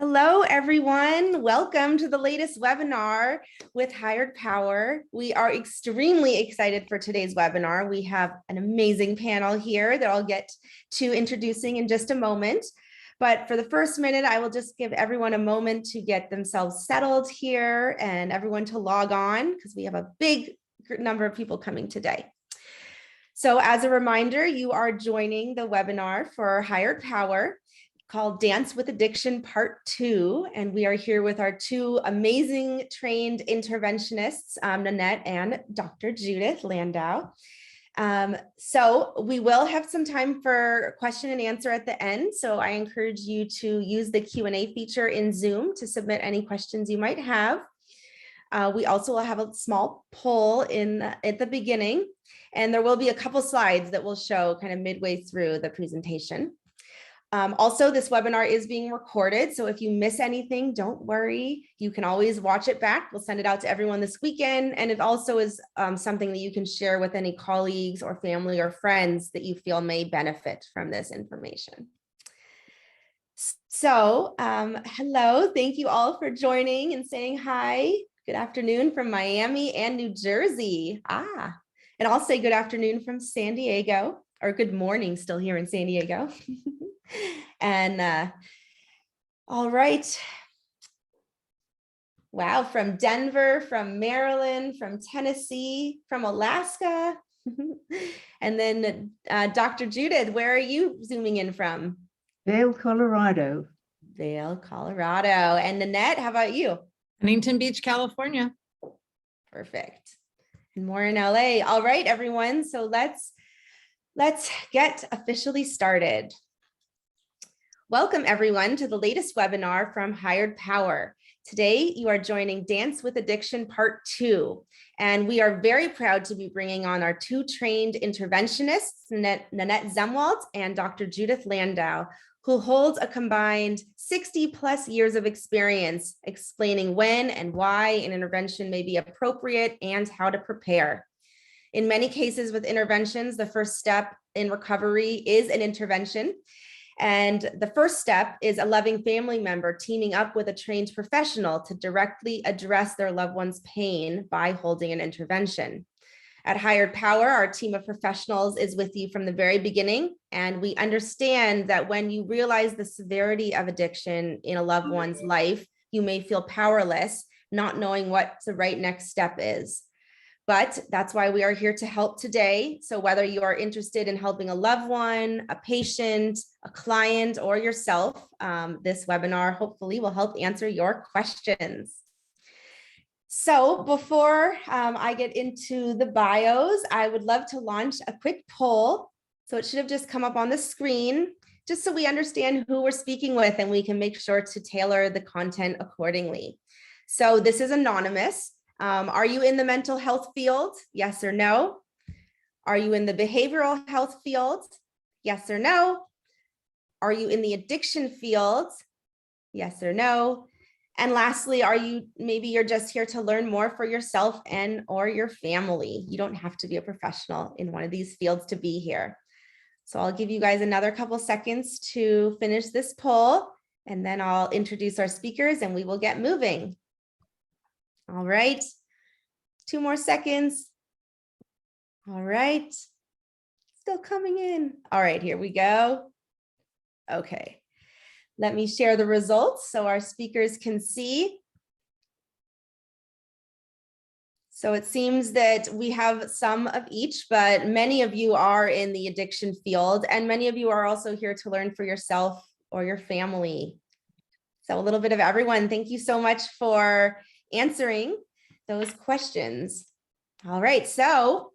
Hello, everyone. Welcome to the latest webinar with Hired Power. We are extremely excited for today's webinar. We have an amazing panel here that I'll get to introducing in just a moment. But for the first minute, I will just give everyone a moment to get themselves settled here and everyone to log on because we have a big number of people coming today. So as a reminder, you are joining the webinar for Hired Power, called Dance with Addiction Part 2. And we are here with our two amazing trained interventionists, Nanette and Dr. Judith Landau. So we will have some time for question and answer at the end. So I encourage you to use the Q&A feature in Zoom to submit any questions you might have. We also will have a small poll at the beginning, and there will be a couple slides that will show kind of midway through the presentation. Also, this webinar is being recorded, so if you miss anything, don't worry. You can always watch it back. We'll send it out to everyone this weekend, and it also is something that you can share with any colleagues or family or friends that you feel may benefit from this information. So, hello, thank you all for joining and saying hi. Good afternoon from Miami and New Jersey. And I'll say good afternoon from San Diego, or good morning still here in San Diego. And all right. Wow, from Denver, from Maryland, from Tennessee, from Alaska. And then Dr. Judith, where are you zooming in from? Vail, Colorado. Vail, Colorado. And Nanette, how about you? Huntington Beach, California. Perfect. And more in LA. All right, everyone. So let's get officially started. Welcome everyone to the latest webinar from Hired Power. Today, you are joining Dance with Addiction Part 2, and we are very proud to be bringing on our two trained interventionists, Nanette Zumwalt and Dr. Judith Landau, who holds a combined 60+ years of experience explaining when and why an intervention may be appropriate and how to prepare. In many cases with interventions, the first step in recovery is an intervention. And the first step is a loving family member teaming up with a trained professional to directly address their loved one's pain by holding an intervention. At Hired Power, our team of professionals is with you from the very beginning, and we understand that when you realize the severity of addiction in a loved one's life, you may feel powerless, not knowing what the right next step is. But that's why we are here to help today. So whether you are interested in helping a loved one, a patient, a client, or yourself, this webinar hopefully will help answer your questions. So before I get into the bios, I would love to launch a quick poll. So it should have just come up on the screen, just so we understand who we're speaking with and we can make sure to tailor the content accordingly. So this is anonymous. Are you in the mental health field? Yes or no? Are you in the behavioral health field? Yes or no? Are you in the addiction field? Yes or no? And lastly, maybe you're just here to learn more for yourself and or your family. You don't have to be a professional in one of these fields to be here. So I'll give you guys another couple seconds to finish this poll, and then I'll introduce our speakers and we will get moving. All right, 2 more seconds. All right, still coming in. All right, here we go. Okay, let me share the results so our speakers can see. So it seems that we have some of each, but many of you are in the addiction field, and many of you are also here to learn for yourself or your family. So a little bit of everyone. Thank you so much for answering those questions. All right, so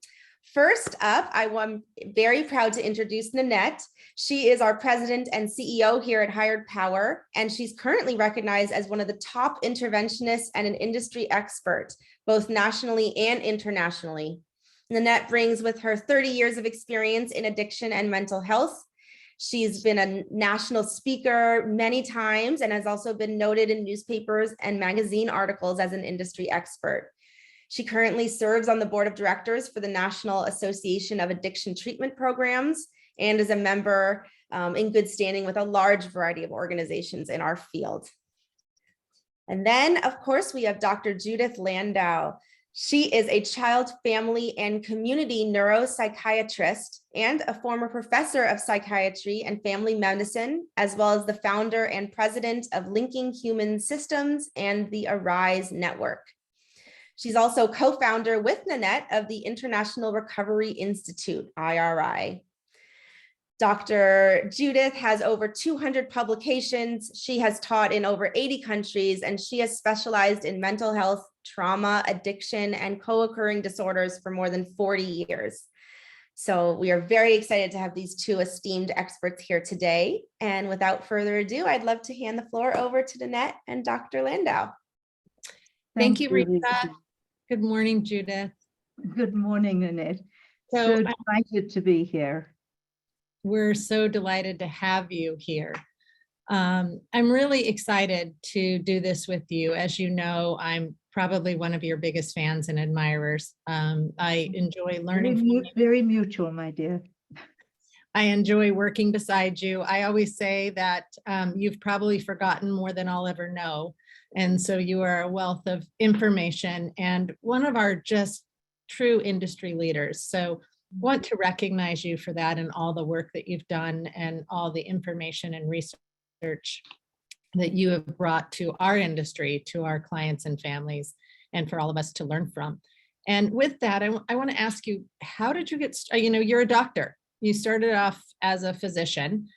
first up, I'm very proud to introduce Nanette. She is our president and CEO here at Hired Power, and she's currently recognized as one of the top interventionists and an industry expert, both nationally and internationally. Nanette brings with her 30 years of experience in addiction and mental health. She's been a national speaker many times and has also been noted in newspapers and magazine articles as an industry expert. She currently serves on the board of directors for the National Association of Addiction Treatment Programs and is a member in good standing with a large variety of organizations in our field. And then, of course, we have Dr. Judith Landau. She is a child, family, and community neuropsychiatrist and a former professor of psychiatry and family medicine, as well as the founder and president of Linking Human Systems and the Arise Network. She's also co-founder with Nanette of the International Recovery Institute, IRI. Dr. Judith has over 200 publications. She has taught in over 80 countries, and she has specialized in mental health, trauma, addiction, and co-occurring disorders for more than 40 years. So we are very excited to have these two esteemed experts here today. And without further ado, I'd love to hand the floor over to Nanette and Dr. Landau. Thank you, Judith. Rita. Good morning, Judith. Good morning, Nanette. So So delighted to be here. we're so delighted to have you here. I'm really excited to do this with you. As you know, I'm probably one of your biggest fans and admirers. I enjoy learning from you. Very mutual, my dear. I enjoy working beside you. I always say that you've probably forgotten more than I'll ever know. And so you are a wealth of information and one of our just true industry leaders. So want to recognize you for that and all the work that you've done and all the information and research that you have brought to our industry, to our clients and families, and for all of us to learn from. And with that, I want to ask you, how did you get started? You know, you're a doctor. You started off as a physician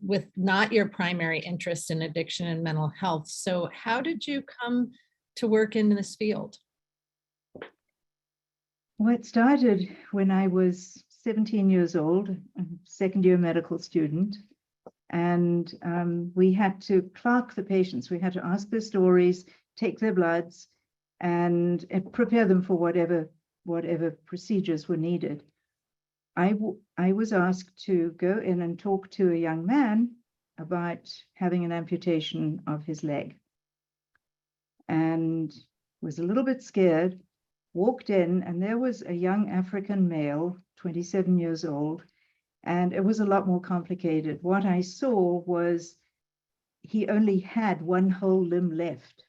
with not your primary interest in addiction and mental health. So how did you come to work in this field? Well, it started when I was 17 years old, a second-year medical student, and we had to clerk the patients. We had to ask their stories, take their bloods, and prepare them for whatever procedures were needed. I was asked to go in and talk to a young man about having an amputation of his leg, and was a little bit scared. Walked in, and there was a young African male, 27 years old, and it was a lot more complicated. What I saw was he only had one whole limb left.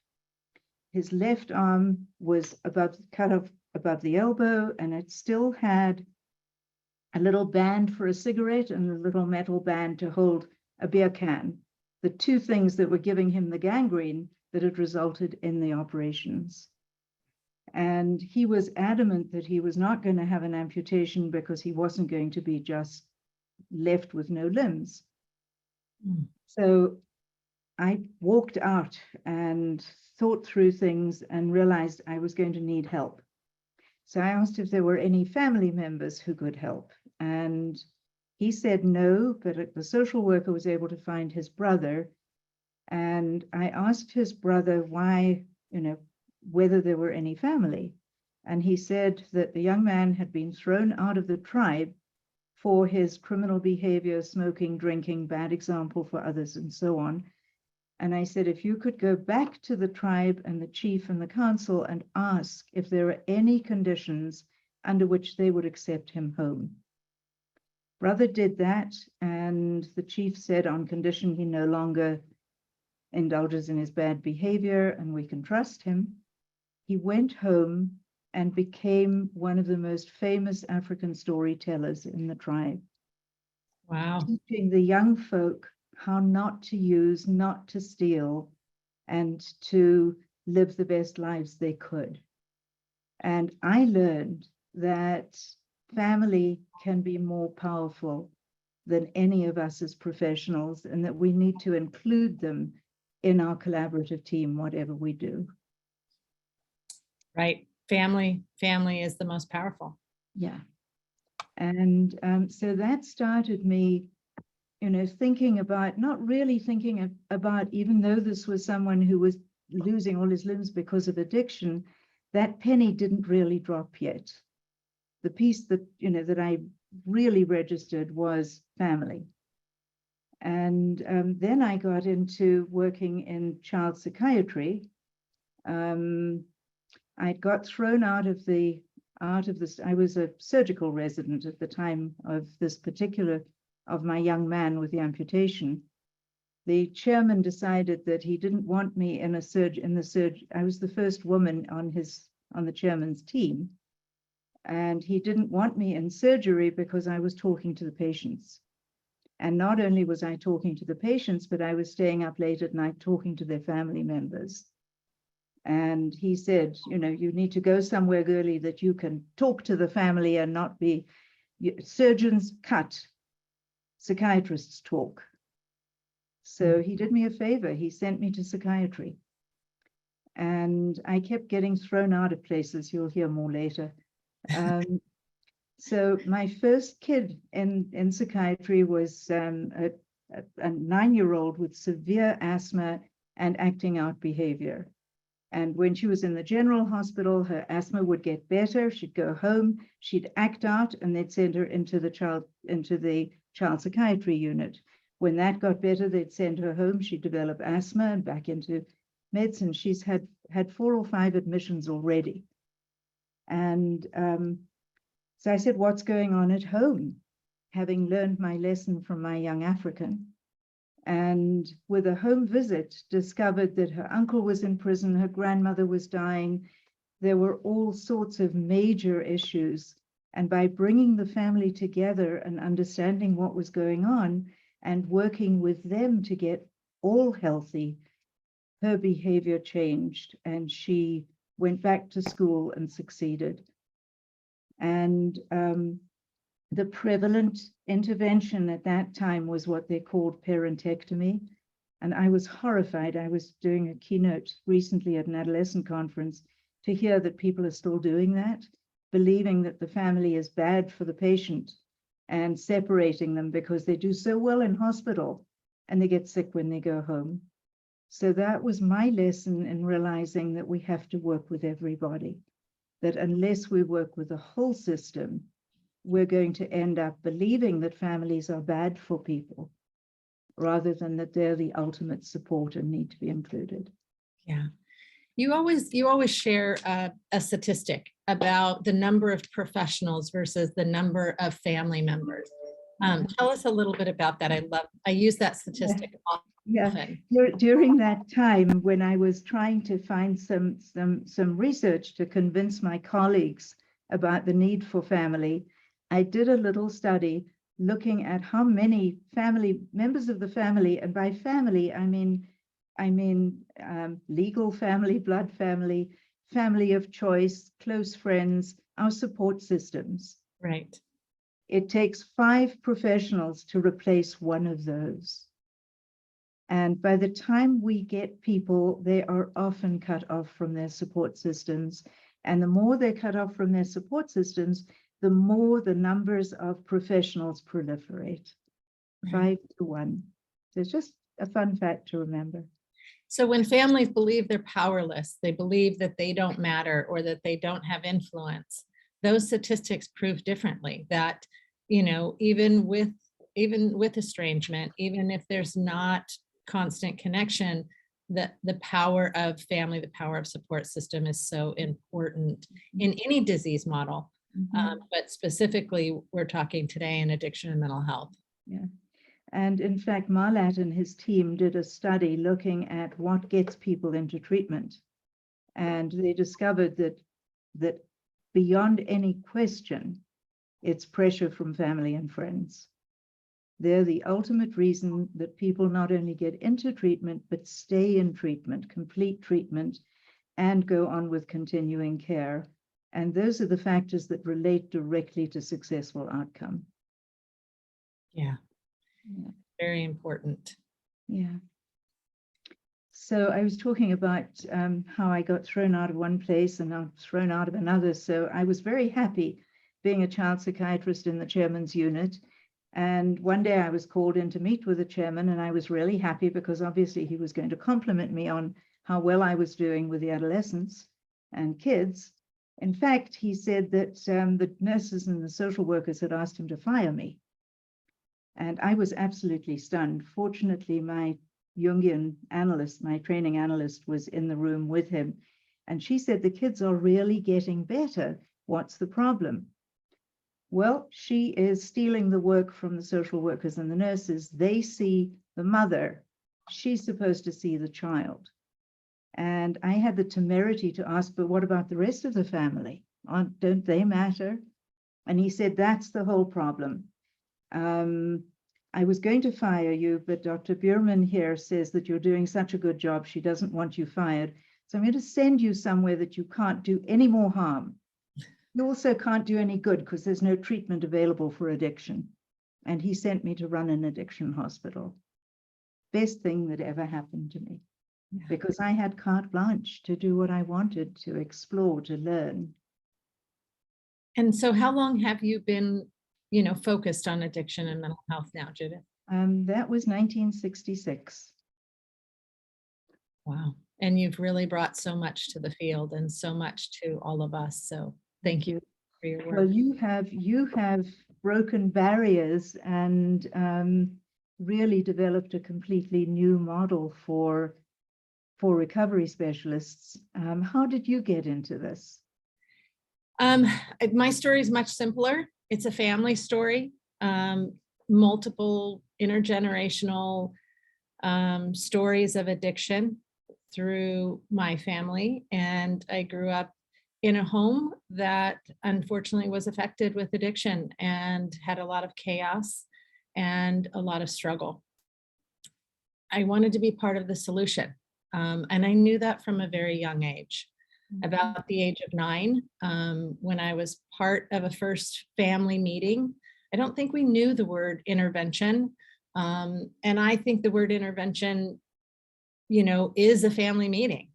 His left arm was cut off above the elbow, and it still had a little band for a cigarette and a little metal band to hold a beer can. The two things that were giving him the gangrene that had resulted in the operations. And he was adamant that he was not going to have an amputation because he wasn't going to be just left with no limbs. So I walked out and thought through things and realized I was going to need help. So I asked if there were any family members who could help. And he said no, but the social worker was able to find his brother. And I asked his brother why, whether there were any family. And he said that the young man had been thrown out of the tribe for his criminal behavior, smoking, drinking, bad example for others, and so on. And I said, if you could go back to the tribe and the chief and the council and ask if there are any conditions under which they would accept him home. Brother did that, and the chief said on condition he no longer indulges in his bad behavior and we can trust him. He went home and became one of the most famous African storytellers in the tribe. Wow. Teaching the young folk how not to use, not to steal, and to live the best lives they could. And I learned that family can be more powerful than any of us as professionals, and that we need to include them in our collaborative team, whatever we do. Right. Family is the most powerful. Yeah. And so that started me, thinking about, not really thinking about, even though this was someone who was losing all his limbs because of addiction, that penny didn't really drop yet. The piece that, that I really registered was family. And then I got into working in child psychiatry. I got thrown out of this. I was a surgical resident at the time of my young man with the amputation. the chairman decided that he didn't want me in I was the first woman on the chairman's team. And he didn't want me in surgery because I was talking to the patients. And not only was I talking to the patients, but I was staying up late at night talking to their family members. And he said, you know, you need to go somewhere, girlie, that you can talk to the family and not be, surgeons cut, psychiatrists talk. So he did me a favor. He sent me to psychiatry. And I kept getting thrown out of places. You'll hear more later. So my first kid in psychiatry was a 9-year-old with severe asthma and acting out behavior. And when she was in the general hospital, her asthma would get better. She'd go home, she'd act out, and they'd send her into the child psychiatry unit. When that got better, they'd send her home. She'd develop asthma and back into medicine. She's had 4 or 5 admissions already. And so I said, what's going on at home? Having learned my lesson from my young African. And with a home visit, discovered that her uncle was in prison, her grandmother was dying. There were all sorts of major issues. And by bringing the family together and understanding what was going on and working with them to get all healthy, her behavior changed and she went back to school and succeeded. And the prevalent intervention at that time was what they called parentectomy. And I was horrified. I was doing a keynote recently at an adolescent conference to hear that people are still doing that, believing that the family is bad for the patient and separating them because they do so well in hospital and they get sick when they go home. So that was my lesson in realizing that we have to work with everybody, that unless we work with the whole system, we're going to end up believing that families are bad for people rather than that they're the ultimate support and need to be included. Yeah. You always share a statistic about the number of professionals versus the number of family members. Tell us a little bit about that. I use that statistic often. Yeah, during that time when I was trying to find some research to convince my colleagues about the need for family, I did a little study looking at how many family members of the family, and by family I mean legal family, blood family, family of choice, close friends, our support systems. Right. It takes 5 professionals to replace one of those. And by the time we get people, they are often cut off from their support systems. And the more they're cut off from their support systems, the more the numbers of professionals proliferate. Right. 5 to 1. So it's just a fun fact to remember. So when families believe they're powerless, they believe that they don't matter or that they don't have influence, those statistics prove differently, that, you know, even with estrangement, even if there's not constant connection, that the power of family, the power of support system is so important in any disease model. But specifically, we're talking today in addiction and mental health. Yeah. And in fact, Marlat and his team did a study looking at what gets people into treatment. And they discovered that beyond any question, it's pressure from family and friends. They're the ultimate reason that people not only get into treatment, but stay in treatment, complete treatment, and go on with continuing care. And those are the factors that relate directly to successful outcome. Yeah. Yeah. Very important. Yeah. So I was talking about how I got thrown out of one place and I'm thrown out of another. So I was very happy being a child psychiatrist in the chairman's unit. And one day I was called in to meet with the chairman, and I was really happy because obviously he was going to compliment me on how well I was doing with the adolescents and kids. In fact, he said that the nurses and the social workers had asked him to fire me. And I was absolutely stunned. Fortunately, my Jungian analyst, my training analyst, was in the room with him. And she said, the kids are really getting better. What's the problem? Well, she is stealing the work from the social workers and the nurses. They see the mother she's supposed to see the child. And I had the temerity to ask, but what about the rest of the family? Don't they matter? And he said, that's the whole problem. I was going to fire you, but Dr. Bierman here says that you're doing such a good job, she doesn't want you fired. So I'm going to send you somewhere that you can't do any more harm. You also can't do any good because there's no treatment available for addiction. And he sent me to run an addiction hospital. Best thing that ever happened to me, because I had carte blanche to do what I wanted, to explore, to learn. And so how long have you been, focused on addiction and mental health now, Judith? That was 1966. Wow. And you've really brought so much to the field and so much to all of us. So thank you for your work. Well, you have broken barriers and really developed a completely new model for recovery specialists. How did you get into this? My story is much simpler. It's a family story, multiple intergenerational stories of addiction through my family. And I grew up in a home that unfortunately was affected with addiction and had a lot of chaos and a lot of struggle. I wanted to be part of the solution. And I knew that from a very young age. About the age of 9, when I was part of a first family meeting. I don't think we knew the word intervention. And I think the word intervention, is a family meeting.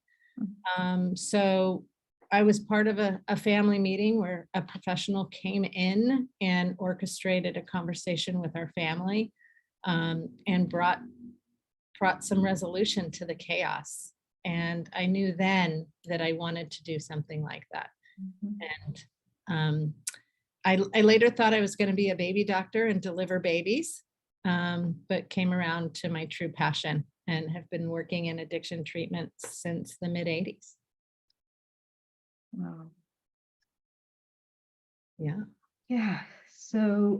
So I was part of a family meeting where a professional came in and orchestrated a conversation with our family and brought some resolution to the chaos. And I knew then that I wanted to do something like that. And I later thought I was going to be a baby doctor and deliver babies, but came around to my true passion and have been working in addiction treatment since the mid-'80s. Wow. Yeah. Yeah. So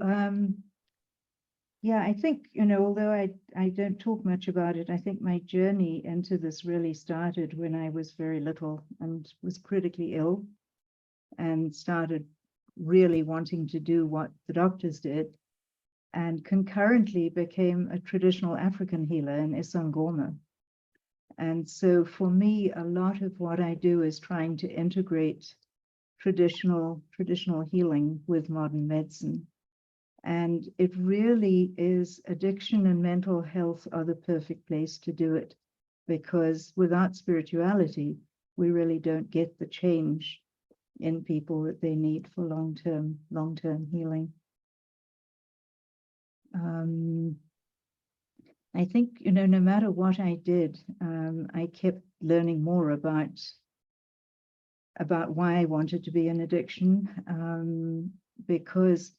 yeah, I think, although I don't talk much about it, I think my journey into this really started when I was very little and was critically ill and started really wanting to do what the doctors did, and concurrently became a traditional African healer in Isangoma. And so for me, a lot of what I do is trying to integrate traditional healing with modern medicine. And it really is, addiction and mental health are the perfect place to do it, because without spirituality, we really don't get the change in people that they need for long-term healing. I think, no matter what I did, I kept learning more about why I wanted to be in addiction, because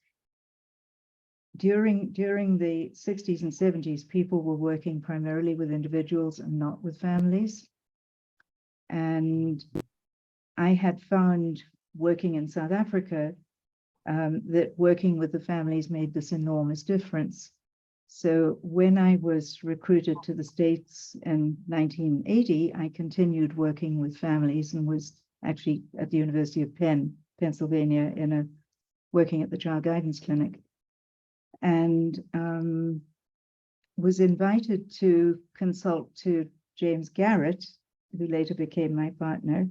during the 60s and 70s, people were working primarily with individuals and not with families. And I had found, working in South Africa, that working with the families made this enormous difference. So when I was recruited to the States in 1980, I continued working with families and was actually at the University of Pennsylvania, working at the Child Guidance Clinic. And was invited to consult to James Garrett, who later became my partner,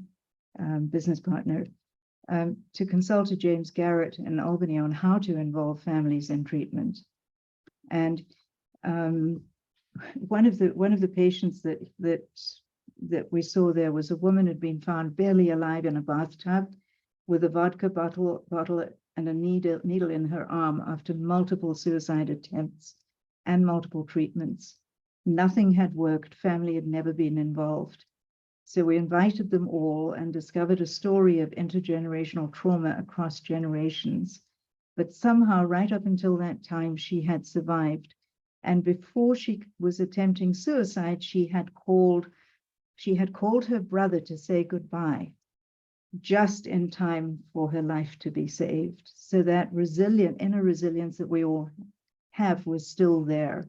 business partner, to consult to James Garrett in Albany on how to involve families in treatment. And one of the patients that we saw there was a woman who had been found barely alive in a bathtub with a vodka bottle and a needle in her arm after multiple suicide attempts and multiple treatments. Nothing had worked. Family had never been involved. So we invited them all and discovered a story of intergenerational trauma across generations. But somehow, right up until that time, she had survived. And before she was attempting suicide, she had called her brother to say goodbye, just in time for her life to be saved. So that inner resilience that we all have was still there.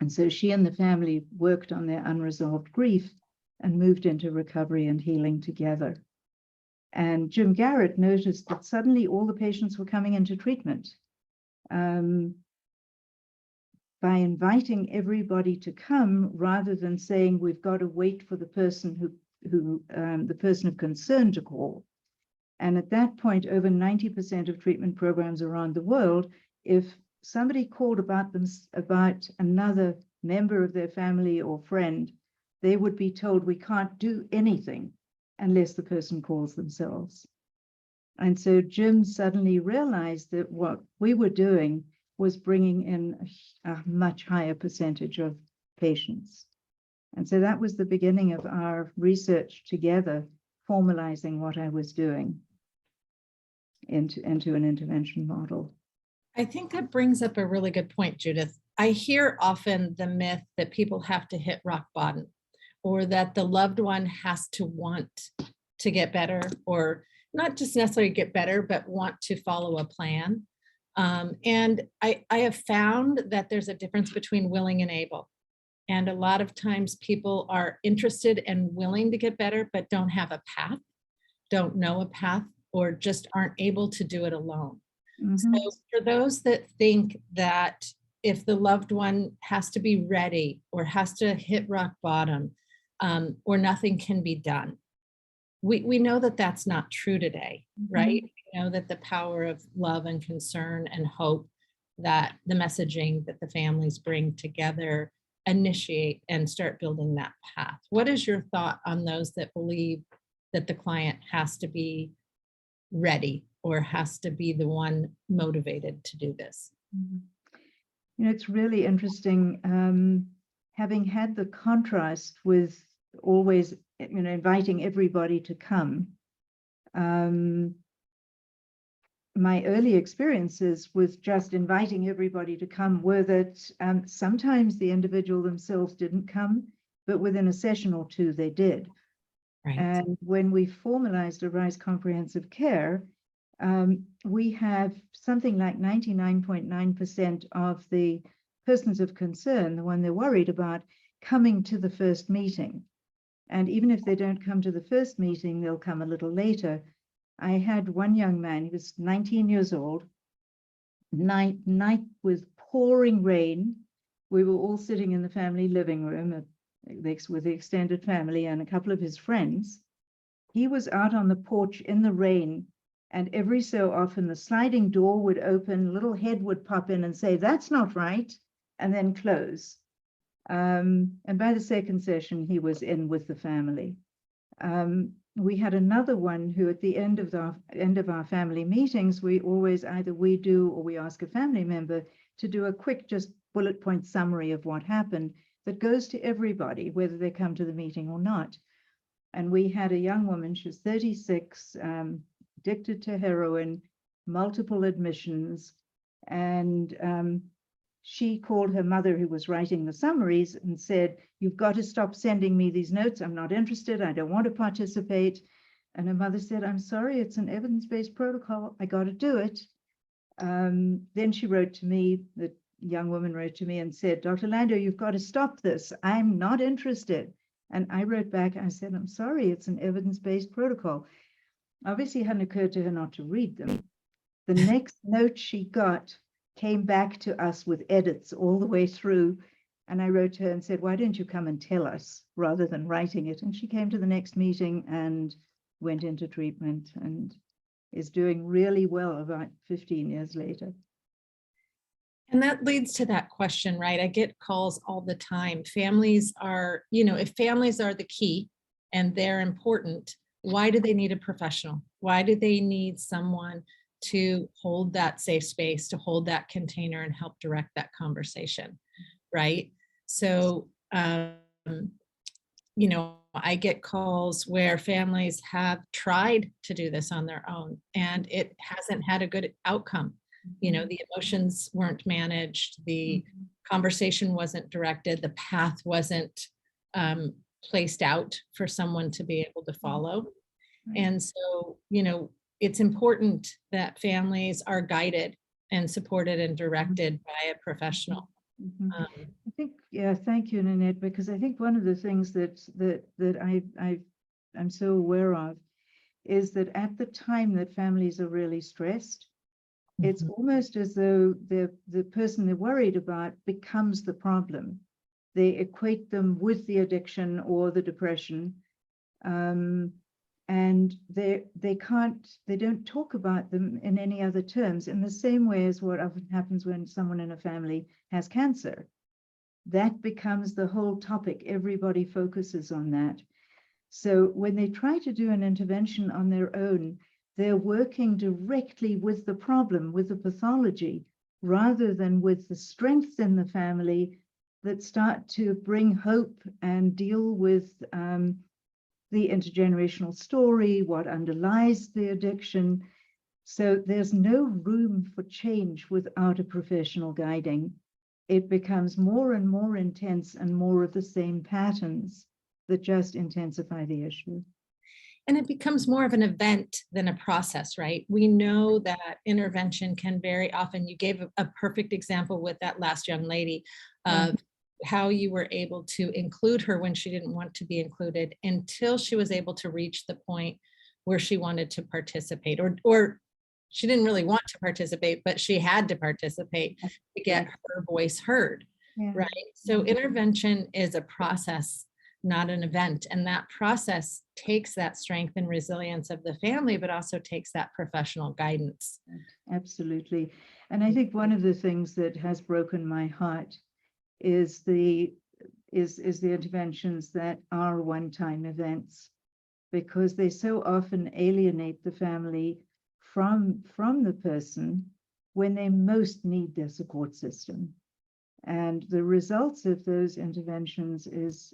And so she and the family worked on their unresolved grief and moved into recovery and healing together. And Jim Garrett noticed that suddenly all the patients were coming into treatment. By inviting everybody to come, rather than saying we've got to wait for the person the person of concern to call. And at that point, over 90% of treatment programs around the world, if somebody called about another member of their family or friend, they would be told we can't do anything unless the person calls themselves. And so Jim suddenly realized that what we were doing was bringing in a much higher percentage of patients. And so that was the beginning of our research together, formalizing what I was doing into an intervention model. I think that brings up a really good point, Judith. I hear often the myth that people have to hit rock bottom, or that the loved one has to want to get better, or not just necessarily get better, but want to follow a plan. And I have found that there's a difference between willing and able. And a lot of times people are interested and willing to get better, but don't have a path, don't know a path, or just aren't able to do it alone. So for those that think that if the loved one has to be ready or has to hit rock bottom, or nothing can be done, we know that that's not true today, right? We know that the power of love and concern and hope, that the messaging that the families bring together initiate and start building that path. What is your thought on those that believe that the client has to be ready or has to be the one motivated to do this? You know, it's really interesting, having had the contrast with always, you know, inviting everybody to come. My early experiences with just inviting everybody to come were that sometimes the individual themselves didn't come, but within a session or two they did. Right. And when we formalized Arise Comprehensive Care, we have something like 99.9% of the persons of concern, the one they're worried about, coming to the first meeting. And even if they don't come to the first meeting, they'll come a little later. I had one young man, he was 19 years old, night with pouring rain. We were all sitting in the family living room with the extended family and a couple of his friends. He was out on the porch in the rain, and every so often the sliding door would open, little head would pop in and say, "That's not right," and then close. And by the second session, he was in with the family. We had another one who, at the end of our family meetings, we always either we do or we ask a family member to do a quick, just bullet point summary of what happened that goes to everybody, whether they come to the meeting or not. And we had a young woman, she was 36, addicted to heroin, multiple admissions, and she called her mother, who was writing the summaries, and said, "You've got to stop sending me these notes. I'm not interested. I don't want to participate." And her mother said, "I'm sorry, it's an evidence-based protocol. I got to do it." Then she wrote to me, the young woman wrote to me and said, "Dr. Landau, you've got to stop this. I'm not interested." And I wrote back, I said, "I'm sorry, it's an evidence-based protocol." Obviously, it hadn't occurred to her not to read them. The next note she got came back to us with edits all the way through. And I wrote to her and said, "Why don't you come and tell us rather than writing it?" And she came to the next meeting and went into treatment and is doing really well about 15 years later. And that leads to that question, right? I get calls all the time. Families are, you know, if families are the key and they're important, why do they need a professional? Why do they need someone to hold that safe space, to hold that container and help direct that conversation, right? So, you know, I get calls where families have tried to do this on their own and it hasn't had a good outcome. You know, the emotions weren't managed, the conversation wasn't directed, the path wasn't placed out for someone to be able to follow. And so, you know, it's important that families are guided and supported and directed by a professional. Mhm. Um, I think, yeah, thank you, Nanette, because I think one of the things I'm so aware of is that at the time that families are really stressed, it's Mhm. almost as though the person they're worried about becomes the problem. They equate them with the addiction or the depression, and they don't talk about them in any other terms, in the same way as what often happens when someone in a family has cancer. That becomes the whole topic. Everybody focuses on that. So when they try to do an intervention on their own, they're working directly with the problem, with the pathology, rather than with the strengths in the family that start to bring hope and deal with the intergenerational story, what underlies the addiction. So there's no room for change without a professional guiding. It becomes more and more intense and more of the same patterns that just intensify the issue. And it becomes more of an event than a process, right? We know that intervention can very often, you gave a perfect example with that last young lady of how you were able to include her when she didn't want to be included until she was able to reach the point where she wanted to participate, or she didn't really want to participate, but she had to participate to get her voice heard, Yeah. right? So intervention is a process, not an event. And that process takes that strength and resilience of the family, but also takes that professional guidance. Absolutely. And I think one of the things that has broken my heart is the interventions that are one-time events, because they so often alienate the family from the person when they most need their support system. And the results of those interventions is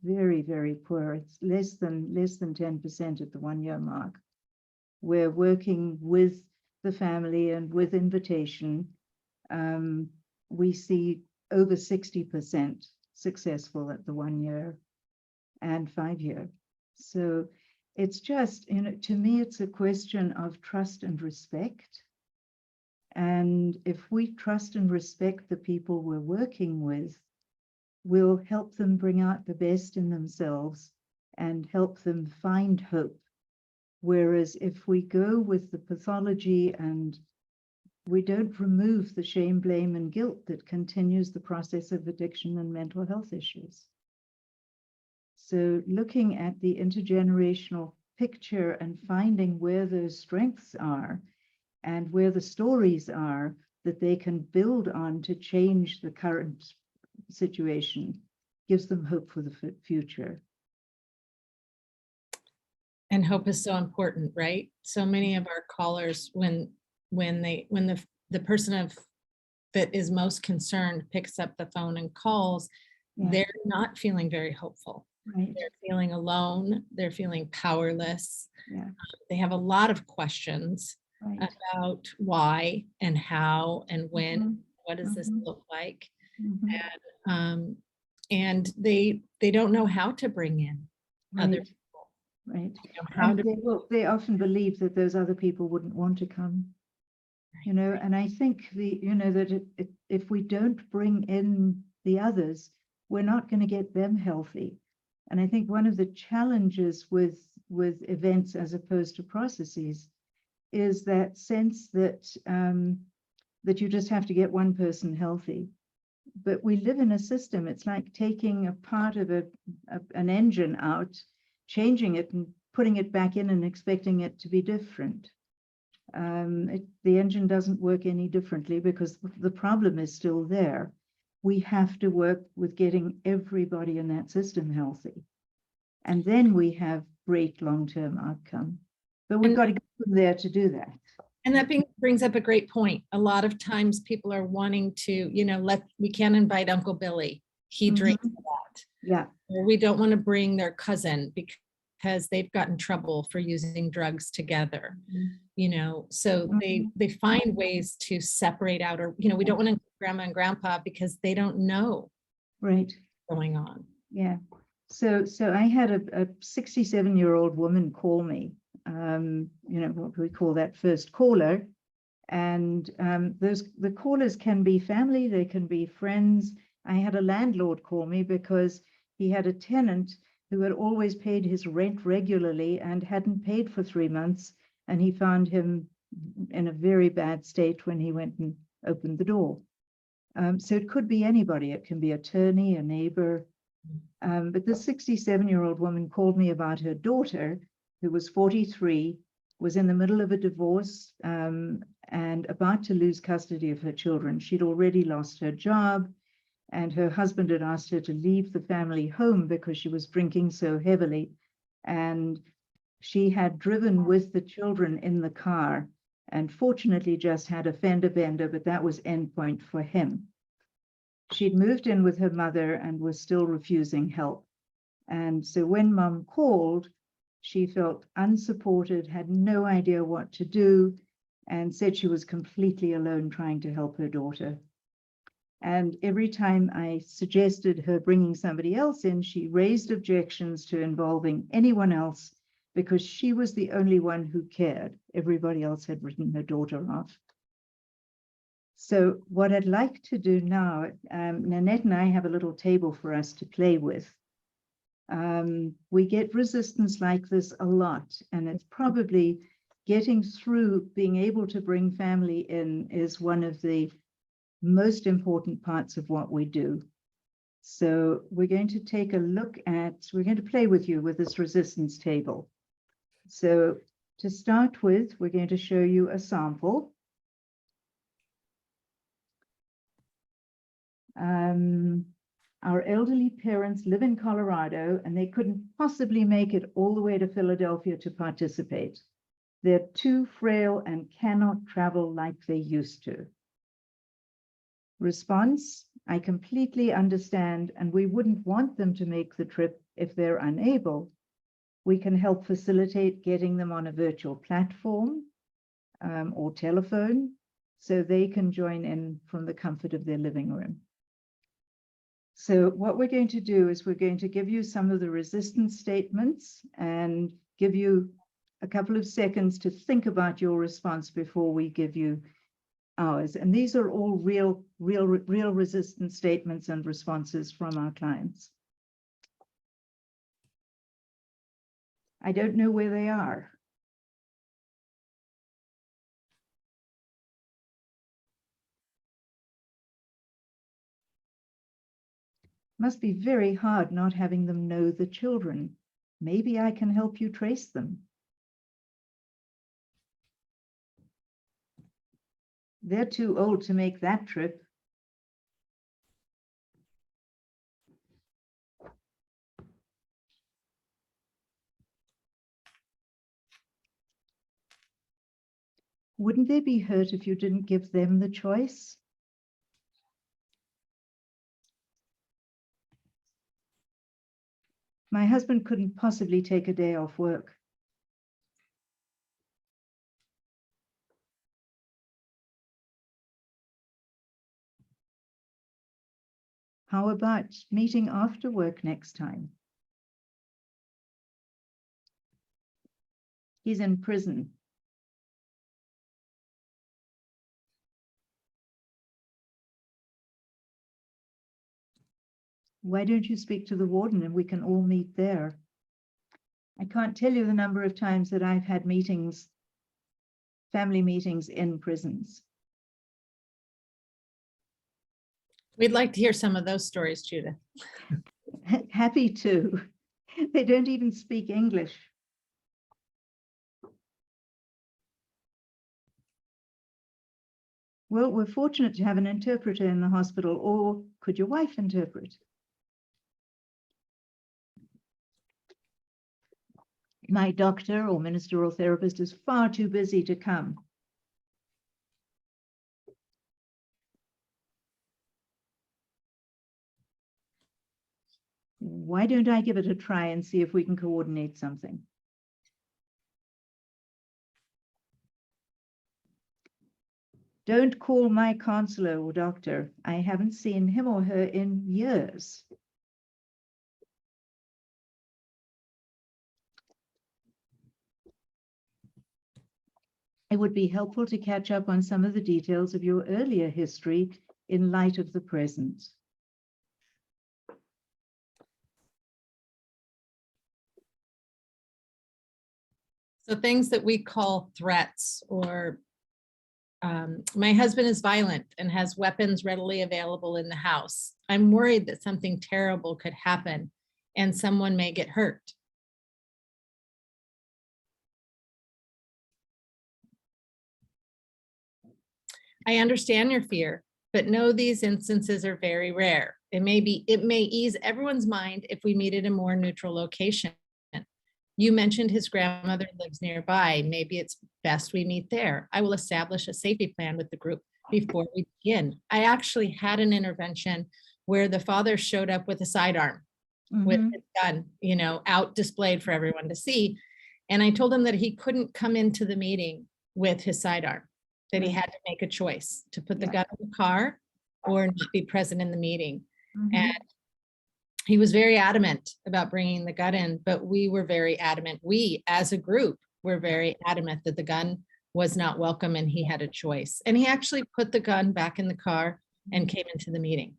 very, very poor. It's less than 10% at the 1-year mark. We're working with the family and with invitation. We see over 60% successful at the 1 year and 5 year. So it's just, to me, it's a question of trust and respect. And if we trust and respect the people we're working with, we'll help them bring out the best in themselves and help them find hope. Whereas if we go with the pathology and we don't remove the shame, blame, and guilt that continues the process of addiction and mental health issues. So looking at the intergenerational picture and finding where those strengths are and where the stories are that they can build on to change the current situation gives them hope for the future. And hope is so important, right? So many of our callers, when the person that is most concerned picks up the phone and calls, they're not feeling very hopeful. Right. They're feeling alone. They're feeling powerless. Yeah. They have a lot of questions about why and how and when. What does this look like? And they don't know how to bring in other people. Right. How they often believe that those other people wouldn't want to come. And I think that if we don't bring in the others, we're not going to get them healthy. And I think one of the challenges with events as opposed to processes is that sense that that you just have to get one person healthy. But we live in a system. It's like taking a part of an engine out, changing it and putting it back in and expecting it to be different. The engine doesn't work any differently because the problem is still there. We have to work with getting everybody in that system healthy. And then we have great long-term outcome. But we've got to go from there to do that. And that brings up a great point. A lot of times people are wanting to, we can't invite Uncle Billy. He drinks a lot. Yeah. Or we don't want to bring their cousin because they've got in trouble for using drugs together. So they find ways to separate out, or, we don't want to grandma and grandpa because they don't know what's going on. Yeah. So I had a 67-year-old woman call me, what we call that first caller. And the callers can be family, they can be friends. I had a landlord call me because he had a tenant who had always paid his rent regularly and hadn't paid for 3 months. And he found him in a very bad state when he went and opened the door. So it could be anybody. It can be an attorney, a neighbor. But this 67-year-old woman called me about her daughter, who was 43, was in the middle of a divorce and about to lose custody of her children. She'd already lost her job, and her husband had asked her to leave the family home because she was drinking so heavily. And she had driven with the children in the car and fortunately just had a fender bender, but that was endpoint for him. She'd moved in with her mother and was still refusing help. And so when Mum called, she felt unsupported, had no idea what to do, and said she was completely alone trying to help her daughter. And every time I suggested her bringing somebody else in, she raised objections to involving anyone else because she was the only one who cared. Everybody else had written her daughter off. So what I'd like to do now, Nanette and I have a little table for us to play with. We get resistance like this a lot, and it's probably getting through being able to bring family in is one of the most important parts of what we do. So we're going to take a look at, we're going to play with you with this resistance table. So to start with, we're going to show you a sample. Our elderly parents live in Colorado and they couldn't possibly make it all the way to Philadelphia to participate. They're too frail and cannot travel like they used to. Response, I completely understand, and we wouldn't want them to make the trip if they're unable. We can help facilitate getting them on a virtual platform or telephone so they can join in from the comfort of their living room. So what we're going to do is we're going to give you some of the resistance statements and give you a couple of seconds to think about your response before we give you ours. And these are all real resistance statements and responses from our clients. I don't know where they are. Must be very hard not having them know the children. Maybe I can help you trace them. They're too old to make that trip. Wouldn't they be hurt if you didn't give them the choice? My husband couldn't possibly take a day off work. How about meeting after work next time? He's in prison. Why don't you speak to the warden and we can all meet there? I can't tell you the number of times that I've had meetings, family meetings in prisons. We'd like to hear some of those stories, Judith. Happy to. They don't even speak English. Well, we're fortunate to have an interpreter in the hospital, or could your wife interpret? My doctor or ministerial therapist is far too busy to come. Why don't I give it a try and see if we can coordinate something? Don't call my counselor or doctor. I haven't seen him or her in years. it would be helpful to catch up on some of the details of your earlier history in light of the present. So things that we call threats, or my husband is violent and has weapons readily available in the house. I'm worried that something terrible could happen and someone may get hurt. I understand your fear, but know these instances are very rare. It may ease everyone's mind if we meet at a more neutral location. You mentioned his grandmother lives nearby. Maybe it's best we meet there. I will establish a safety plan with the group before we begin. I actually had an intervention where the father showed up with a sidearm with his gun, you know, out displayed for everyone to see. And I told him that he couldn't come into the meeting with his sidearm, that he had to make a choice to put the gun in the car or not be present in the meeting. And he was very adamant about bringing the gun in, but we were very adamant. We, as a group, were very adamant that the gun was not welcome and he had a choice. And he actually put the gun back in the car and came into the meeting.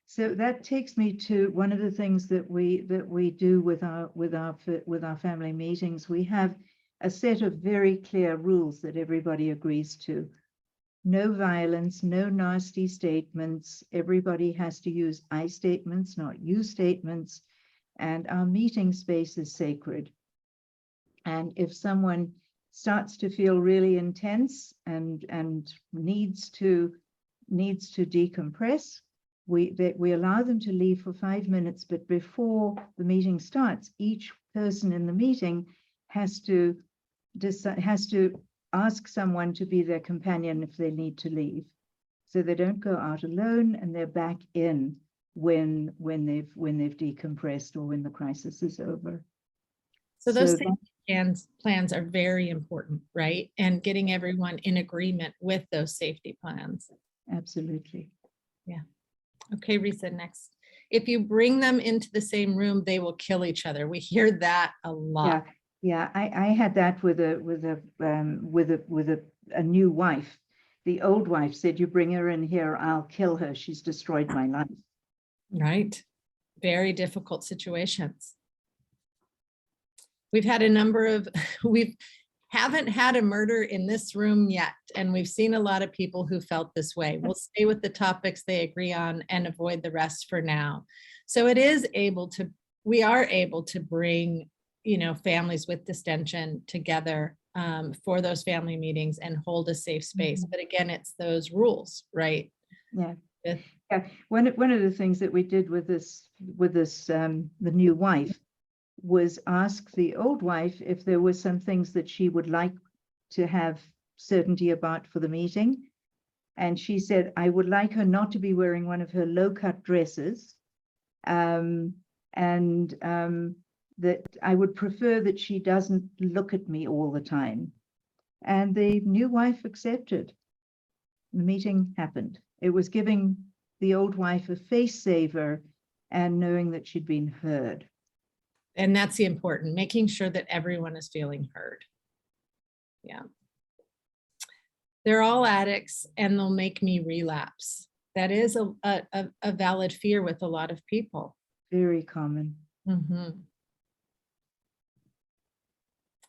So that takes me to one of the things that we do with our family meetings. We have a set of very clear rules that everybody agrees to. No violence, no nasty statements. Everybody has to use I statements, not you statements. And our meeting space is sacred. And if someone starts to feel really intense and needs to decompress, we allow them to leave for 5 minutes. But before the meeting starts, each person in the meeting has to ask someone to be their companion if they need to leave, so they don't go out alone and they're back in when they've decompressed or when the crisis is over. So those plans are very important, right? And getting everyone in agreement with those safety plans. Absolutely. Yeah. Okay, Risa, next. If you bring them into the same room, they will kill each other. We hear that a lot. Yeah, I had that with a new wife. The old wife said, "You bring her in here, I'll kill her. She's destroyed my life." Right. Very difficult situations. We've had a number of, we haven't had a murder in this room yet, and we've seen a lot of people who felt this way. We'll stay with the topics they agree on and avoid the rest for now. So we are able to bring, you know, families with distension together for those family meetings and hold a safe space. But again, it's those rules, right? Yeah. One of the things that we did with this the new wife was ask the old wife if there were some things that she would like to have certainty about for the meeting. And she said, I would like her not to be wearing one of her low-cut dresses, that I would prefer that she doesn't look at me all the time. And the new wife accepted. The meeting happened. It was giving the old wife a face saver and knowing that she'd been heard. And that's the important, making sure that everyone is feeling heard. Yeah. They're all addicts and they'll make me relapse. That is a valid fear with a lot of people. Very common. And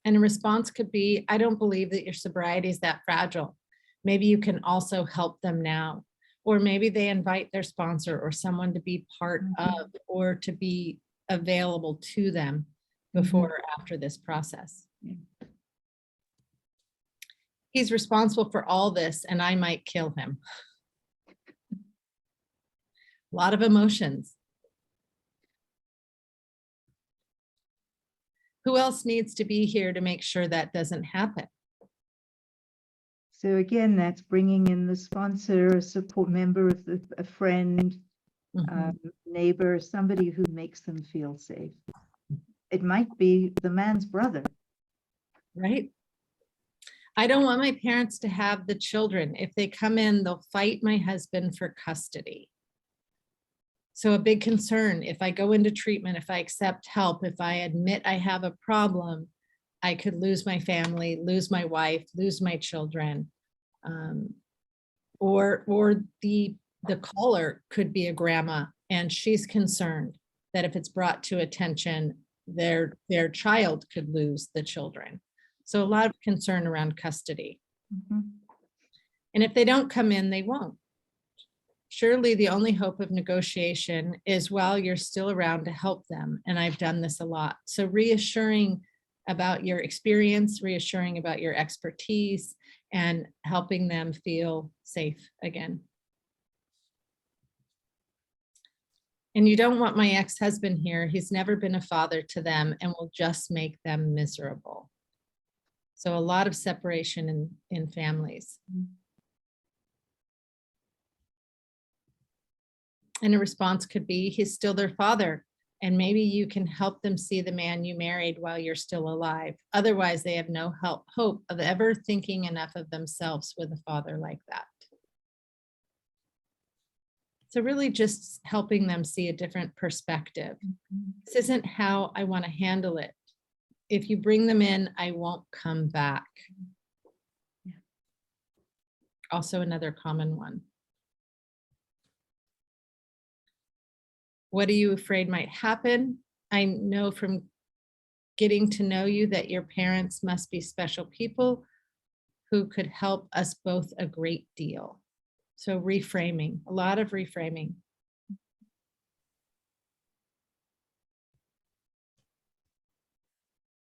a response could be, I don't believe that your sobriety is that fragile. Maybe you can also help them now. Or maybe they invite their sponsor or someone to be part of or to be available to them before or after this process. He's responsible for all this and I might kill him. A lot of emotions. Who else needs to be here to make sure that doesn't happen? So again, that's bringing in the sponsor, a support member, a friend, neighbor, somebody who makes them feel safe. It might be the man's brother. Right. I don't want my parents to have the children. If they come in, they'll fight my husband for custody. So a big concern, if I go into treatment, if I accept help, if I admit I have a problem, I could lose my family, lose my wife, lose my children. Or the caller could be a grandma, and she's concerned that if it's brought to attention, their child could lose the children. So a lot of concern around custody. Mhm. And if they don't come in, they won't. Surely the only hope of negotiation is while you're still around to help them. And I've done this a lot. So reassuring about your experience, reassuring about your expertise, and helping them feel safe again. And you don't want my ex-husband here. He's never been a father to them and will just make them miserable. So a lot of separation in families. And a response could be, he's still their father. And maybe you can help them see the man you married while you're still alive. Otherwise, they have no hope of ever thinking enough of themselves with a father like that. So really just helping them see a different perspective. This isn't how I want to handle it. If you bring them in, I won't come back. Yeah. Also another common one. What are you afraid might happen? I know from getting to know you that your parents must be special people who could help us both a great deal. So reframing, a lot of reframing.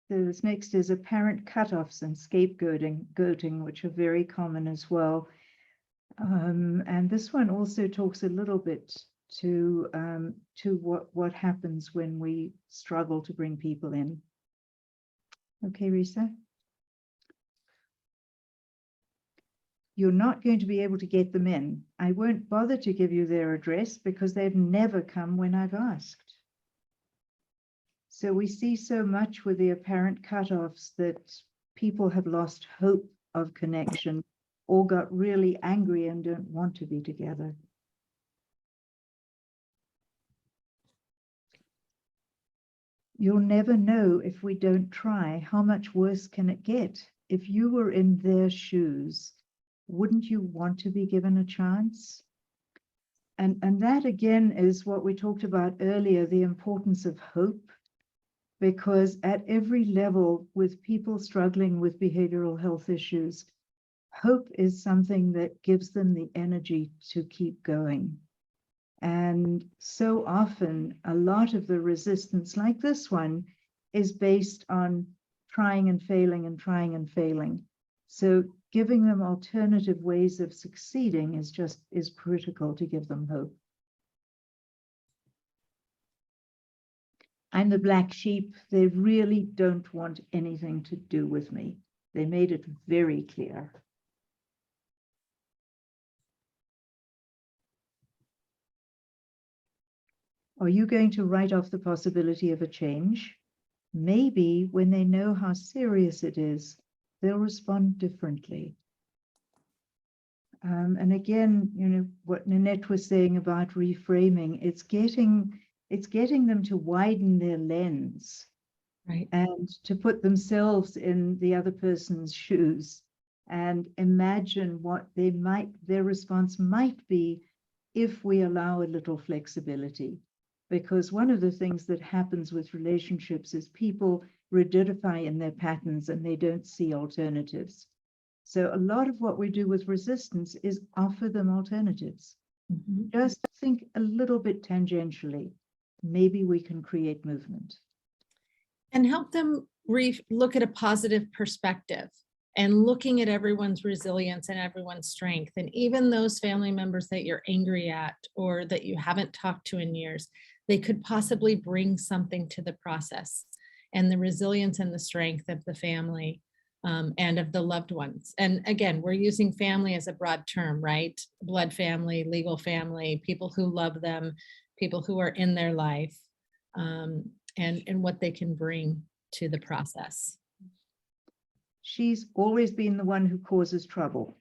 So this next is apparent cutoffs and scapegoating, which are very common as well. And this one also talks a little bit to what happens when we struggle to bring people in. Okay, Risa. You're not going to be able to get them in. I won't bother to give you their address because they've never come when I've asked. So we see so much with the apparent cutoffs that people have lost hope of connection or got really angry and don't want to be together. You'll never know if we don't try. How much worse can it get? If you were in their shoes, wouldn't you want to be given a chance? And that again is what we talked about earlier, the importance of hope, because at every level with people struggling with behavioral health issues, hope is something that gives them the energy to keep going. And so often, a lot of the resistance, like this one, is based on trying and failing and trying and failing. So giving them alternative ways of succeeding is critical to give them hope. I'm the black sheep. They really don't want anything to do with me. They made it very clear. Are you going to write off the possibility of a change? Maybe when they know how serious it is, they'll respond differently. And again, you know, what Nanette was saying about reframing, it's getting them to widen their lens, Right. and to put themselves in the other person's shoes and imagine what their response might be if we allow a little flexibility. Because one of the things that happens with relationships is people rigidify in their patterns and they don't see alternatives. So a lot of what we do with resistance is offer them alternatives. Mm-hmm. Just think a little bit tangentially. Maybe we can create movement. And help them look at a positive perspective and looking at everyone's resilience and everyone's strength. And even those family members that you're angry at or that you haven't talked to in years, they could possibly bring something to the process and the resilience and the strength of the family and of the loved ones. And again, we're using family as a broad term, right? Blood family, legal family, people who love them, people who are in their life, and what they can bring to the process. She's always been the one who causes trouble.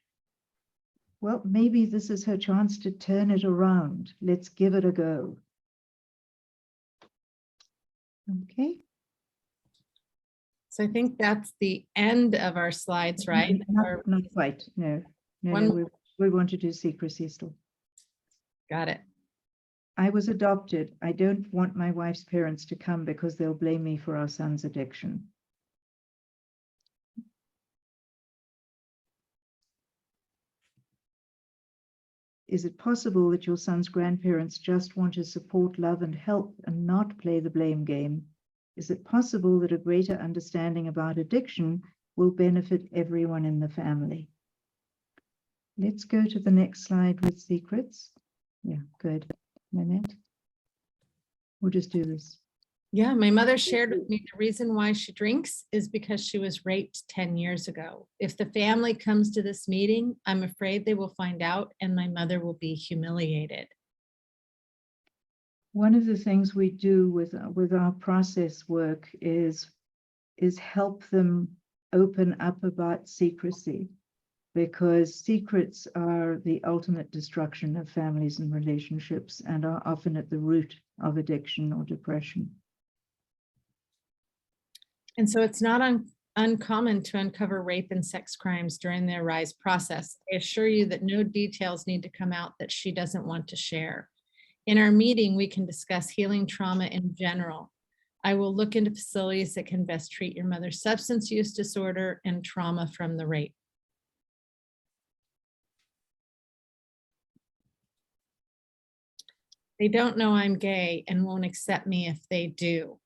Well, maybe this is her chance to turn it around. Let's give it a go. Okay. So I think that's the end of our slides, right? Not quite, no. We want to do secrecy still. Got it. I was adopted. I don't want my wife's parents to come because they'll blame me for our son's addiction. Is it possible that your son's grandparents just want to support, love, and help and not play the blame game? Is it possible that a greater understanding about addiction will benefit everyone in the family? Let's go to the next slide with secrets. Yeah, good. Nanette? We'll just do this. Yeah, my mother shared with me the reason why she drinks is because she was raped 10 years ago. If the family comes to this meeting, I'm afraid they will find out and my mother will be humiliated. One of the things we do with our process work is help them open up about secrecy, because secrets are the ultimate destruction of families and relationships and are often at the root of addiction or depression. And so it's not uncommon to uncover rape and sex crimes during the ARISE process. I assure you that no details need to come out that she doesn't want to share. In our meeting, we can discuss healing trauma in general. I will look into facilities that can best treat your mother's substance use disorder and trauma from the rape. They don't know I'm gay and won't accept me if they do.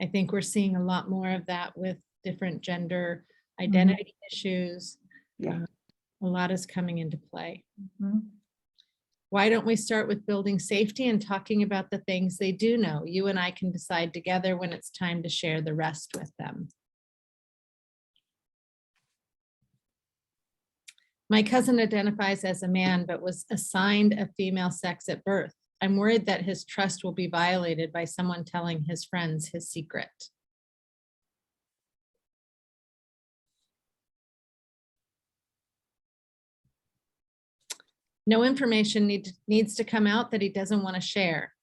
I think we're seeing a lot more of that with different gender identity issues. Yeah. A lot is coming into play. Mm-hmm. Why don't we start with building safety and talking about the things they do know? You and I can decide together when it's time to share the rest with them. My cousin identifies as a man, but was assigned a female sex at birth. I'm worried that his trust will be violated by someone telling his friends his secret. No information needs to come out that he doesn't want to share.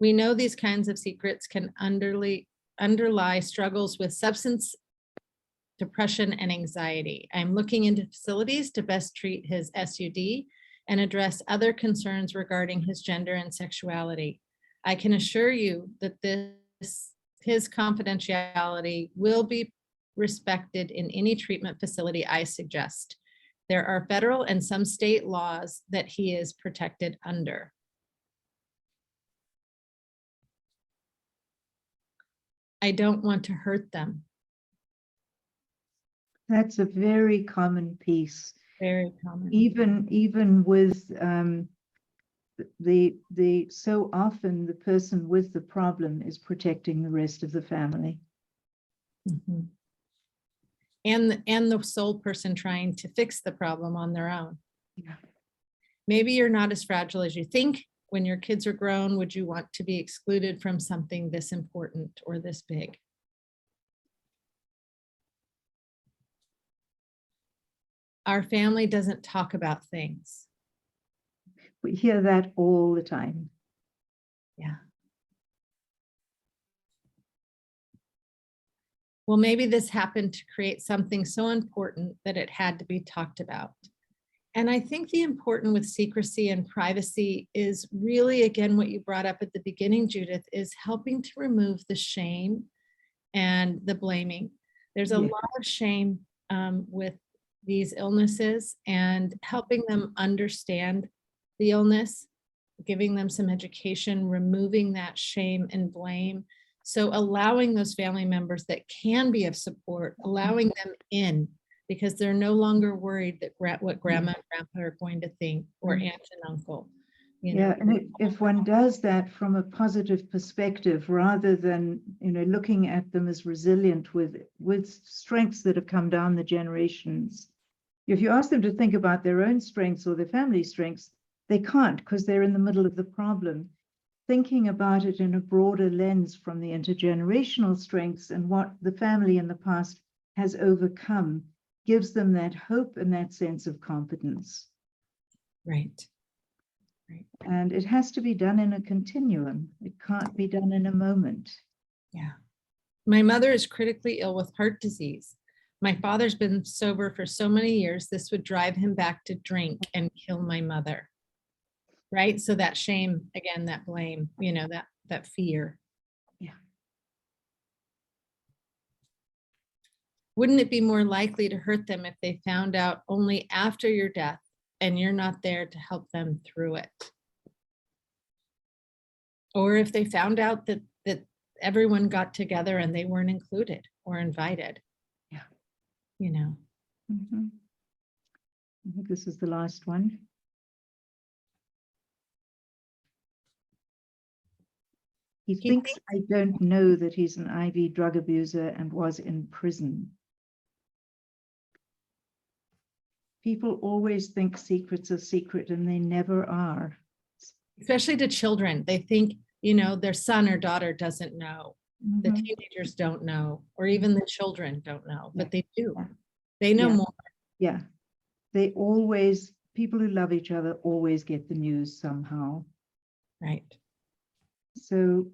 We know these kinds of secrets can underlie struggles with substance, depression, and anxiety. I'm looking into facilities to best treat his SUD and address other concerns regarding his gender and sexuality. I can assure you that his confidentiality will be respected in any treatment facility I suggest. There are federal and some state laws that he is protected under. I don't want to hurt them. That's a very common piece. Very common. Even with so often the person with the problem is protecting the rest of the family. Mm-hmm. And the sole person trying to fix the problem on their own. Yeah. Maybe you're not as fragile as you think. When your kids are grown, would you want to be excluded from something this important or this big? Our family doesn't talk about things. We hear that all the time. Yeah. Well, maybe this happened to create something so important that it had to be talked about. And I think the important with secrecy and privacy is really, again, what you brought up at the beginning, Judith, is helping to remove the shame and the blaming. There's a lot of shame with these illnesses, and helping them understand the illness, giving them some education, removing that shame and blame. So allowing those family members that can be of support, allowing them in, because they're no longer worried that what grandma and grandpa are going to think, or aunt and uncle. You know? Yeah, and if one does that from a positive perspective, rather than looking at them as resilient with strengths that have come down the generations. If you ask them to think about their own strengths or their family strengths, they can't, because they're in the middle of the problem. Thinking about it in a broader lens from the intergenerational strengths and what the family in the past has overcome gives them that hope and that sense of competence. Right. And it has to be done in a continuum. It can't be done in a moment. Yeah. My mother is critically ill with heart disease. My father's been sober for so many years, this would drive him back to drink and kill my mother. Right? So that shame, again, that blame, you know, that fear. Yeah. Wouldn't it be more likely to hurt them if they found out only after your death and you're not there to help them through it? Or if they found out that everyone got together and they weren't included or invited? Yeah. You know. Mm-hmm. I think this is the last one. He thinks I don't know that he's an IV drug abuser and was in prison. People always think secrets are secret and they never are. Especially to children. They think, you know, their son or daughter doesn't know. The Mhm. teenagers don't know, or even the children don't know, but they do. Yeah. They know Yeah. more. Yeah. They always, people who love each other always get the news somehow. Right. So,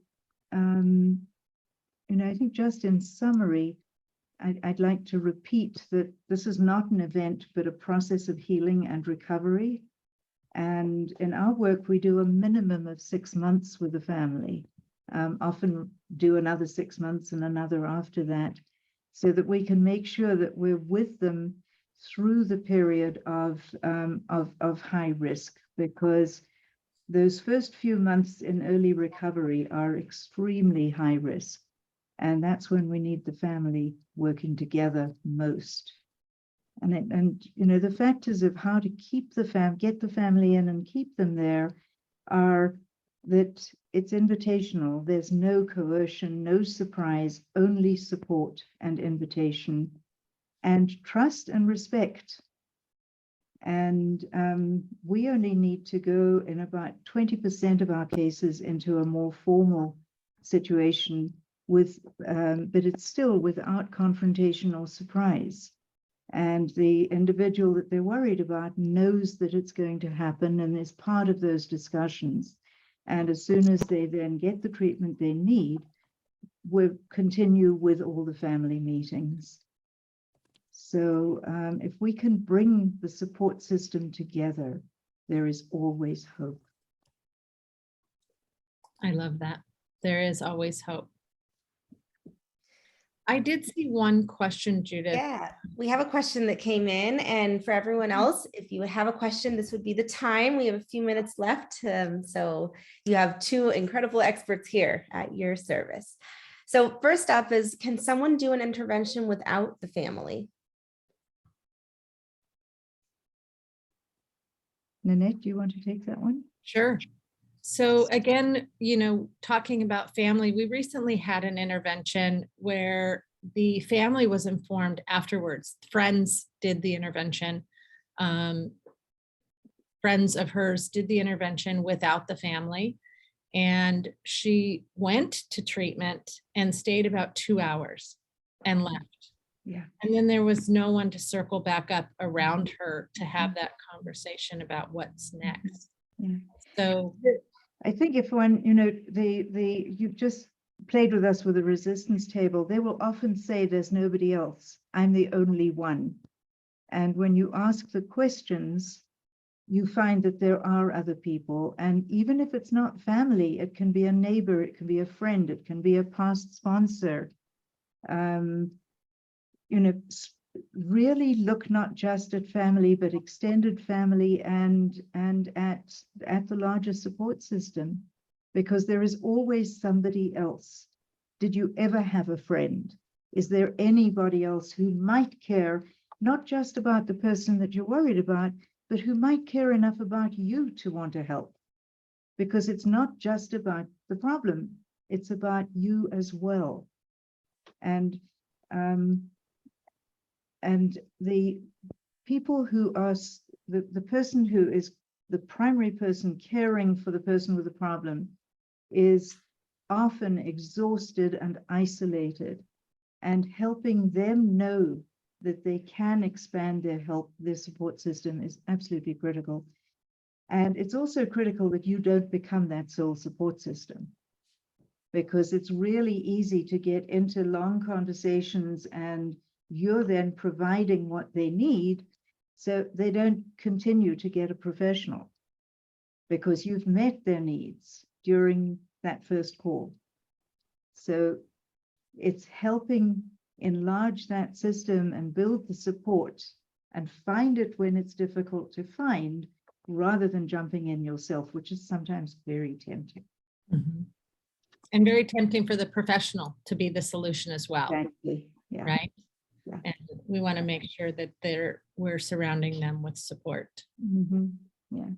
you know, I think just in summary, I'd like to repeat that this is not an event, but a process of healing and recovery. And in our work, we do a minimum of 6 months with the family, often do another 6 months and another after that, so that we can make sure that we're with them through the period of high risk, because those first few months in early recovery are extremely high risk. And that's when we need the family working together most. And you know, the factors of how to keep the get the family in and keep them there are that it's invitational. There's no coercion, no surprise, only support and invitation, and trust and respect. And we only need to go in about 20% of our cases into a more formal situation with, but it's still without confrontation or surprise. And the individual that they're worried about knows that it's going to happen and is part of those discussions. And as soon as they then get the treatment they need, we'll continue with all the family meetings. So if we can bring the support system together, there is always hope. I love that. There is always hope. I did see one question, Judith. Yeah, we have a question that came in, and for everyone else, if you have a question, this would be the time. We have a few minutes left. So you have two incredible experts here at your service. So first up is, can someone do an intervention without the family? Nanette, do you want to take that one? Sure. So again, you know, talking about family, we recently had an intervention where the family was informed afterwards. Friends did the intervention. Friends of hers did the intervention without the family. And she went to treatment and stayed about 2 hours and left. Yeah. And then there was no one to circle back up around her to have that conversation about what's next. Yeah. So I think if one, you know, you've just played with us with a resistance table, they will often say there's nobody else. I'm the only one. And when you ask the questions, you find that there are other people. And even if it's not family, it can be a neighbor, it can be a friend, it can be a past sponsor. You know, really look not just at family, but extended family and at the larger support system, because there is always somebody else. Did you ever have a friend? Is there anybody else who might care, not just about the person that you're worried about, but who might care enough about you to want to help? Because it's not just about the problem, it's about you as well. And the people who are, the person who is the primary person caring for the person with the problem is often exhausted and isolated, and helping them know that they can expand their support system is absolutely critical. And it's also critical that you don't become that sole support system, because it's really easy to get into long conversations and you're then providing what they need, so they don't continue to get a professional because you've met their needs during that first call. So it's helping enlarge that system and build the support and find it when it's difficult to find, rather than jumping in yourself, which is sometimes very tempting. Mm-hmm. And very tempting for the professional to be the solution as well. Exactly. Yeah. Right? Yeah. And we want to make sure that we're surrounding them with support. Mm-hmm. Yeah.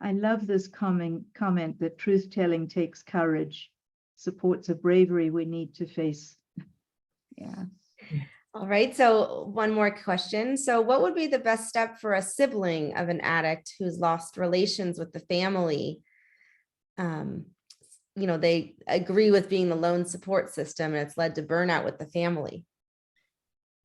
I love this comment that truth-telling takes courage, supports a bravery we need to face. Yeah. All right, so one more question. So what would be the best step for a sibling of an addict who's lost relations with the family? They agree with being the lone support system and it's led to burnout with the family.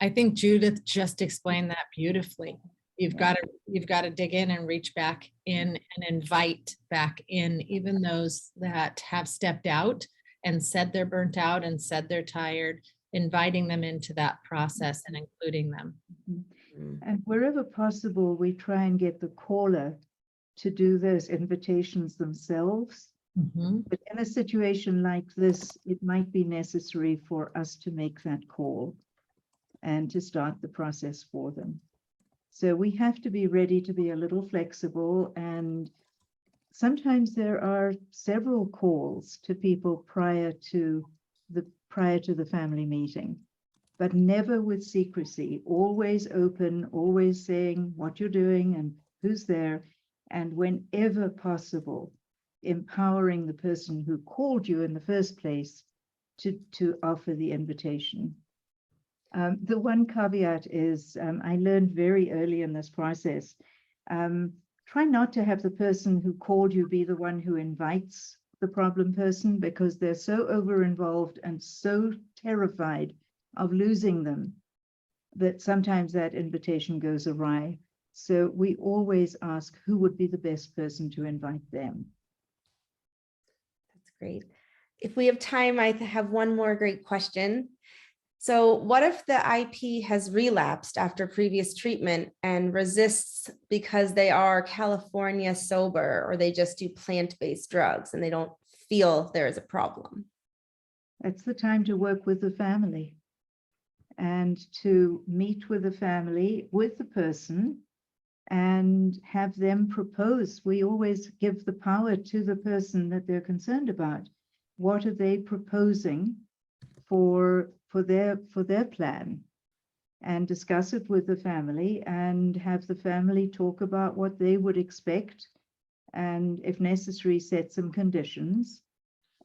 I think Judith just explained that beautifully. You've got to dig in and reach back in and invite back in even those that have stepped out and said they're burnt out and said they're tired, inviting them into that process and including them. And wherever possible, we try and get the caller to do those invitations themselves. Mm-hmm. But in a situation like this, it might be necessary for us to make that call and to start the process for them. So we have to be ready to be a little flexible, and sometimes there are several calls to people prior to the family meeting, but never with secrecy, always open, always saying what you're doing and who's there, and whenever possible, empowering the person who called you in the first place to offer the invitation. The one caveat is, I learned very early in this process, try not to have the person who called you be the one who invites the problem person, because they're so over-involved and so terrified of losing them that sometimes that invitation goes awry. So we always ask who would be the best person to invite them. That's great. If we have time, I have one more great question. So what if the IP has relapsed after previous treatment and resists because they are California sober, or they just do plant-based drugs and they don't feel there is a problem? That's the time to work with the family and to meet with the family, with the person, and have them propose. We always give the power to the person that they're concerned about. What are they proposing for their plan, and discuss it with the family and have the family talk about what they would expect, and if necessary set some conditions.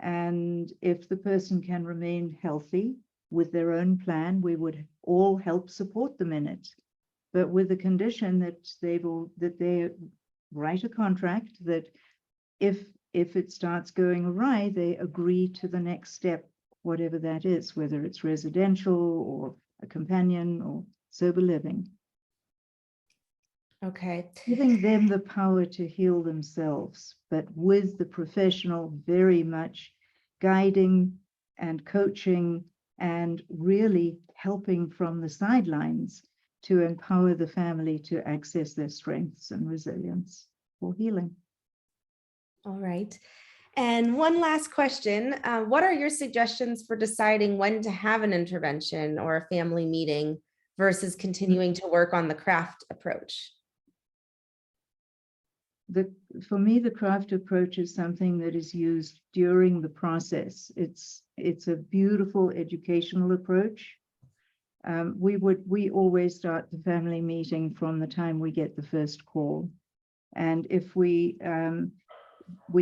And if the person can remain healthy with their own plan, we would all help support them in it, but with the condition that they write a contract that if it starts going awry, they agree to the next step, whatever that is, whether it's residential or a companion or sober living. Okay. Giving them the power to heal themselves, but with the professional very much guiding and coaching and really helping from the sidelines to empower the family to access their strengths and resilience for healing. All right. And one last question. What are your suggestions for deciding when to have an intervention or a family meeting versus continuing to work on the craft approach? For me, the craft approach is something that is used during the process. It's a beautiful educational approach. We always start the family meeting from the time we get the first call. And if we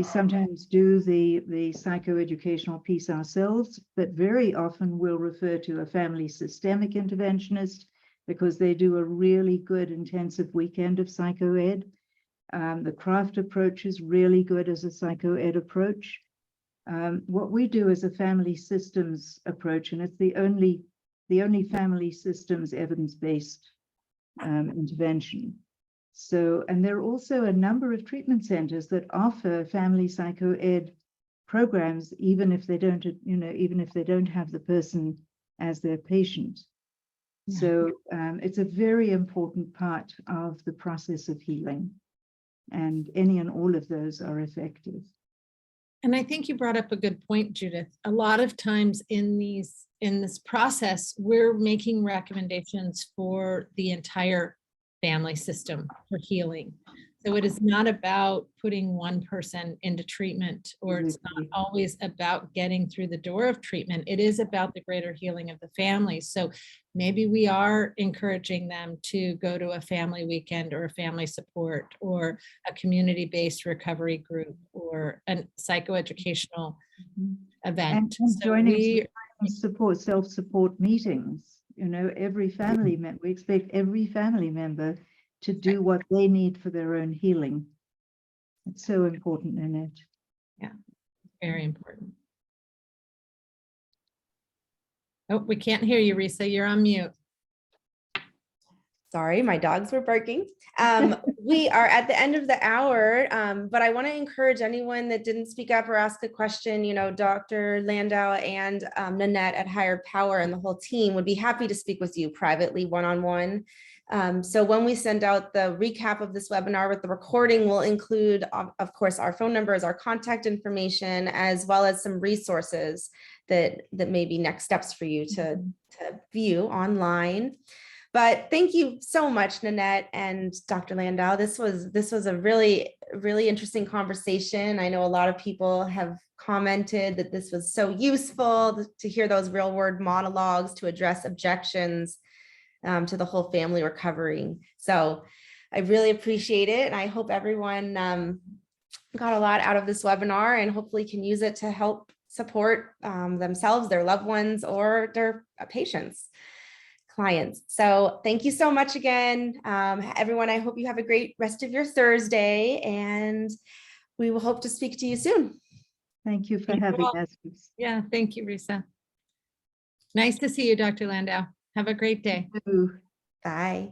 sometimes do the psychoeducational piece ourselves, but very often we'll refer to a family systemic interventionist because they do a really good intensive weekend of psychoed. The craft approach is really good as a psychoed approach. What we do is a family systems approach, and it's the only family systems evidence-based intervention. So, and there are also a number of treatment centers that offer family psychoed programs, even if they don't, even if they don't have the person as their patient. Yeah. So it's a very important part of the process of healing, and any and all of those are effective. And I think you brought up a good point, Judith. A lot of times in this process, we're making recommendations for the entire family system for healing. So it is not about putting one person into treatment, or it's not always about getting through the door of treatment. It is about the greater healing of the family. So maybe we are encouraging them to go to a family weekend or a family support or a community-based recovery group or a psychoeducational event. And So joining support, self-support meetings. Every family member, we expect every family member to do what they need for their own healing. It's so important, Nanette. Yeah, very important. Oh, we can't hear you, Risa. You're on mute. Sorry, my dogs were barking. We are at the end of the hour, but I want to encourage anyone that didn't speak up or ask a question. Dr. Landau and Nanette at Higher Power and the whole team would be happy to speak with you privately, one-on-one. So when we send out the recap of this webinar with the recording, we'll include, of course, our phone numbers, our contact information, as well as some resources that may be next steps for you to view online. But thank you so much, Nanette and Dr. Landau. This was a really, really interesting conversation. I know a lot of people have commented that this was so useful to hear those real world monologues to address objections to the whole family recovery. So I really appreciate it. And I hope everyone got a lot out of this webinar and hopefully can use it to help support themselves, their loved ones, or their patients, clients. So thank you so much again, everyone. I hope you have a great rest of your Thursday, and we will hope to speak to you soon. Thank you for having us. Yeah, thank you, Risa. Nice to see you, Dr. Landau. Have a great day. Thank you. Bye.